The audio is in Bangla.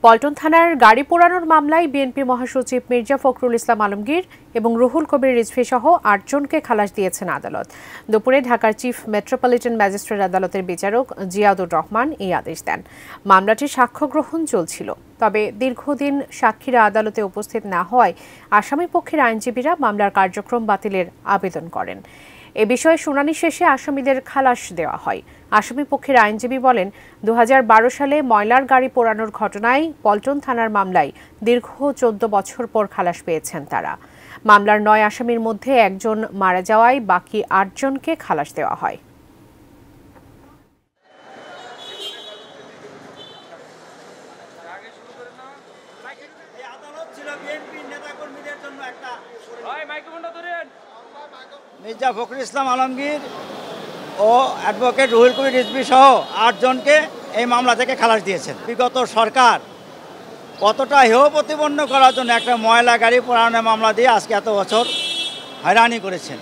পল্টন থানার গাড়ি পোড়ানোর মামলায় বিএনপি মহাসচিব মির্জা ফখরুল ইসলাম আলমগীর এবং রুহুল কবির রিজভী সহ ৮ জনকে খালাস দিয়েছেন আদালত। দুপুরে ঢাকার চিফ মেট্রোপলিটন ম্যাজিস্ট্রেট আদালতের বিচারক জিয়াদুর রহমান এই আদেশ দেন। মামলাটির সাক্ষ্য গ্রহণ চলছিল, তবে দীর্ঘদিন সাক্ষীরা আদালতে উপস্থিত না হওয়ায় আসামি পক্ষের আইনজীবীরা মামলার কার্যক্রম বাতিলের আবেদন করেন। এ বিষয়ে শুনানি শেষে আসামিদের খালাস দেওয়া হয়। আসামি পক্ষের আইনজীবী বলেন, ২০১২ সালে ময়লার গাড়ি পোড়ানোর ঘটনায় পল্টন থানার মামলায় দীর্ঘ ১৪ বছর পর খালাস পেয়েছেন তারা। মামলার ৯ আসামির মধ্যে একজন মারা যাওয়ায় বাকি ৮ জনকে খালাস দেওয়া হয়। মির্জা ফখরুল ইসলাম আলমগীর ও অ্যাডভোকেট রুহুল কবির রিজভী সহ ৮ জনকে এই মামলা থেকে খালাস দিয়েছেন। বিগত সরকার কতটা হেয় প্রতিপন্ন করার জন্য একটা ময়লা গাড়ি পোড়ানোর মামলা দিয়ে আজকে এত বছর হয়রানি করেছেন।